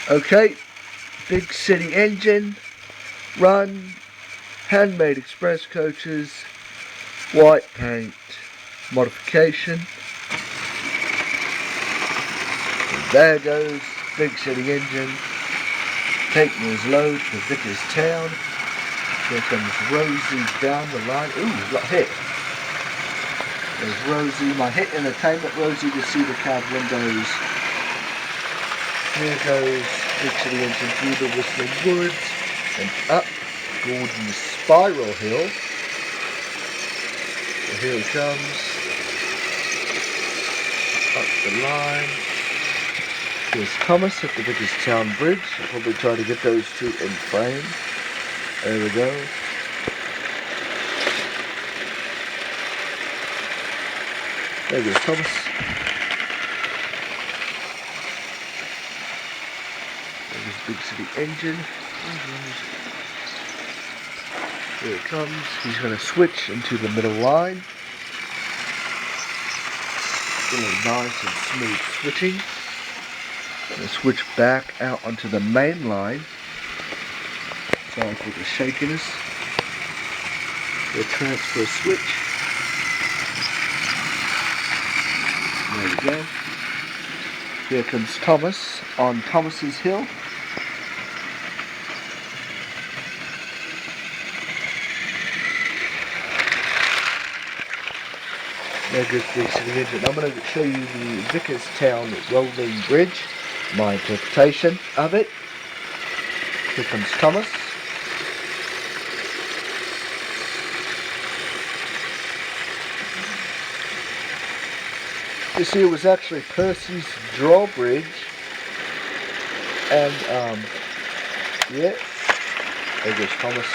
Okay, big city engine, run, handmade express coaches, white paint, modification. And there goes big city engine, taking his load to Vicarstown. Here comes Rosie down the line. Ooh, got hit. There's Rosie, my hit entertainment Rosie to see the cab windows. Here goes big city engine through the Whistling Woods and up Gordon's Spiral Hill. So here he comes. Up the line. Here's Thomas at the Vicarstown Bridge. I'll probably try to get those two in frame. There we go. There goes Thomas. There's big city engine. Here it comes. He's going to switch into the middle line. Really nice and smooth switching. Going to switch back out onto the main line. Sorry for the shakiness. The transfer switch. There we go. Here comes Thomas on Thomas's hill. There goes big city engine. I'm going to show you the Vicarstown rolling bridge. My interpretation of it. Here comes Thomas. You see, it was actually Percy's drawbridge, and yeah, there goes Thomas,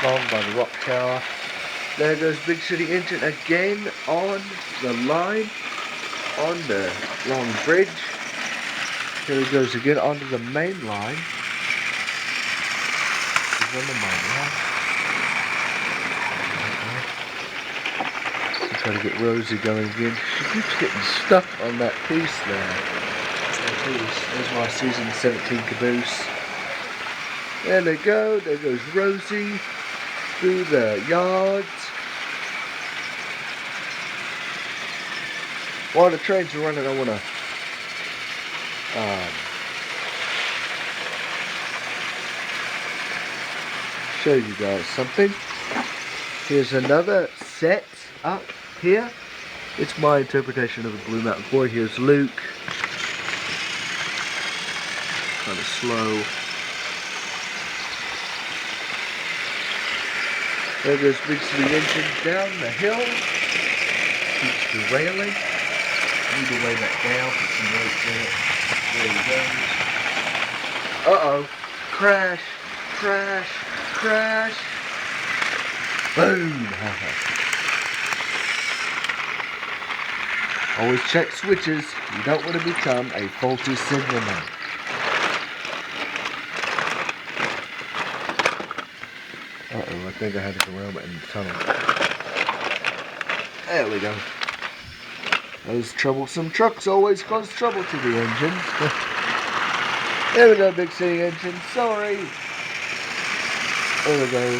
long by the rock tower. There goes big city engine again on the line, on the long bridge. Here he goes again onto the main line. He's on the main line. Try to get Rosie going again. She keeps getting stuck on that piece there. There's my season 17 caboose. There they go. There goes Rosie through the yards. While the trains are running, I want to show you guys something. Here's another set up here. It's my interpretation of the Blue Mountain Boy. Here's Luke. Kind of slow. There goes big city engine down the hill. Keeps derailing. Need to weigh that down, put some weight in it. There he goes. Uh-oh. Crash. Crash. Crash. Boom. Always check switches. You don't want to become a faulty signalman. Uh-oh, I think I had a derailment in the tunnel. There we go. Those troublesome trucks always cause trouble to the engine. There we go, big city engine. Sorry. There we go.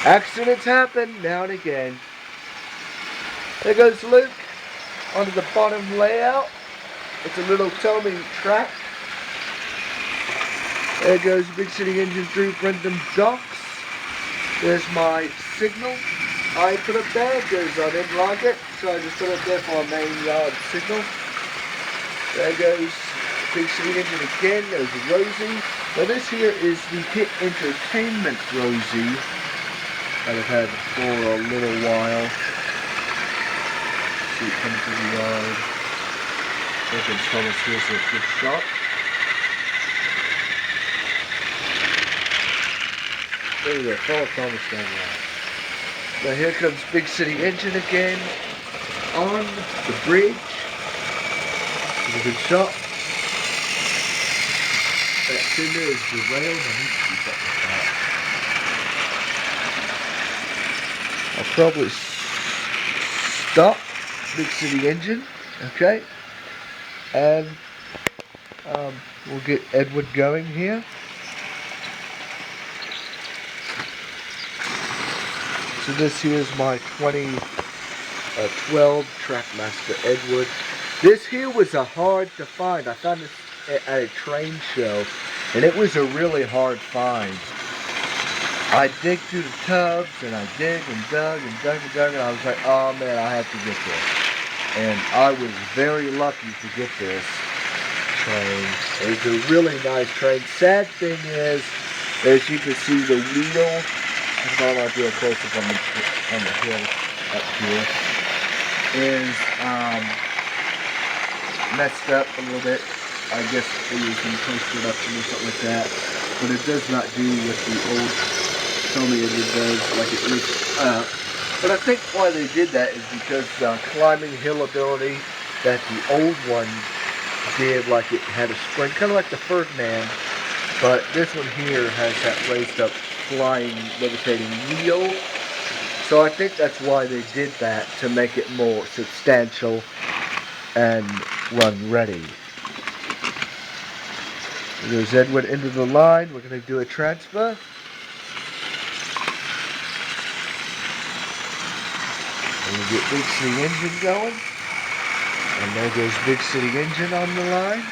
Accidents happen now and again. There goes Luke. Onto the bottom layout. It's a little Tommy track. There goes big city engine through Brentham Docks. There's my signal I put up there because I didn't like it, so I just put it there for my main yard signal. There goes big city engine again. There's Rosie. Now this here is the Hit Entertainment Rosie that I've had for a little while. See it coming through the yard. There comes Thomas. Here's a good shot. There we go, follow Thomas down there. Now here comes big city engine again on the bridge. It's a good shot. That cinder is derailed. I need to keep up with that. I'll probably stop big city engine, okay, and We'll get Edward going here. So this here is my 2012 Trackmaster Edward. This here was a hard to find. I found this at a train show, and it was a really hard find. I dig through the tubs, and I dig and dug and dug and dug, and I was like, oh man, I have to get this. And I was very lucky to get this train. It's a really nice train. Sad thing is, as you can see, the wheel, I don't want to do a close-up on the hill up here, is messed up a little bit. I guess it was in post-production or something like that. But it does not do what the old Tommy Edward does, like it lifts up. But I think why they did that is because the climbing hill ability that the old one did, like it had a spring, kind of like the Ferdinand, but this one here has that raised up flying, levitating wheel. So I think that's why they did that, to make it more substantial and run ready. There's Edward into the line. We're going to do a transfer. And we get Big City Engine going. And there goes Big City Engine on the line.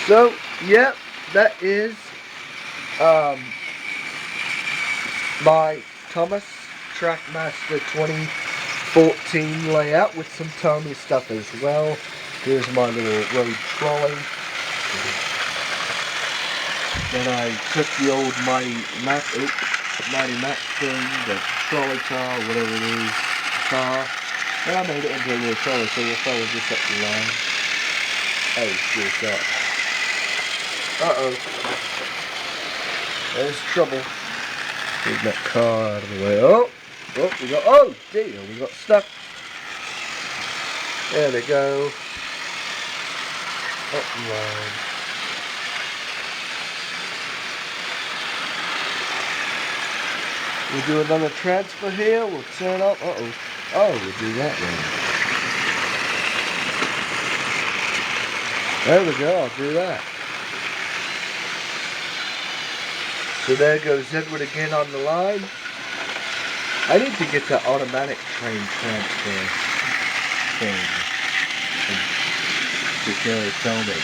So, yep, that is my Thomas Trackmaster 2014 layout with some Tommy stuff as well. Here's my little road trolley. Then I took the old Mighty Mac thing, the trolley car, whatever it is, car, and I made it into a little trolley, so we'll follow this up the line. Oh, sure, shot. Uh-oh. There's trouble. Get that car out of the way. Oh, oh dear, we got stuck. There they go. Up the line. We'll do another transfer here. We'll turn up. Uh-oh. Oh, we'll do that then. There we go. I'll do that. So there goes Edward again on the line. I need to get the automatic train transfer thing to carry Tommy.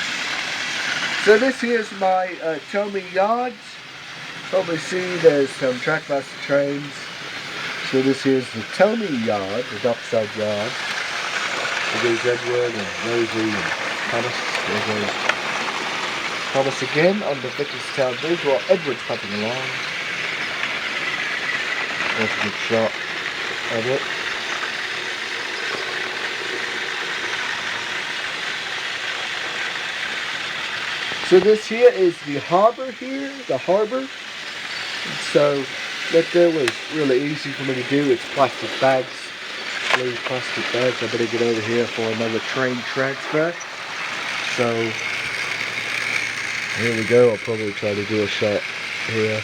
So this here's my Tommy yards. Probably see there's some Trackmaster trains. So this here's the Tommy yard, the dockside yard. There goes Edward and Rosie and Thomas. There goes Thomas again on the Vickers Bridge while Edward's pumping along. That's a good shot of it. So this here is the harbor here, the harbor. So that there was really easy for me to do. It's plastic bags, loose plastic bags. I better get over here for another train transfer. So here we go. I'll probably try to do a shot here.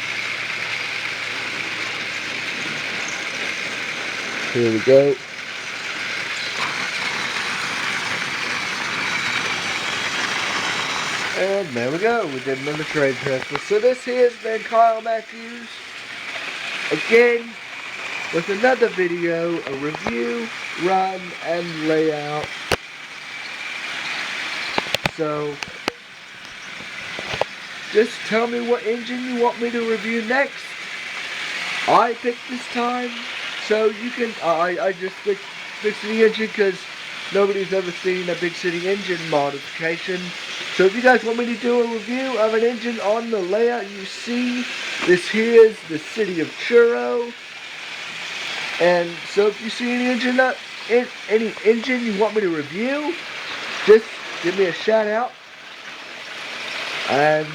Here we go. And there we go. We did another train transfer. So this here has been Kyle Mathews. Again, with another video, a review, run, and layout. So just tell me what engine you want me to review next. I picked this time, so you can. I just picked Big City Engine because nobody's ever seen a Big City Engine modification. So if you guys want me to do a review of an engine on the layout you see, this here is the City of Churro. And so if you see any engine you want me to review, just give me a shout out. And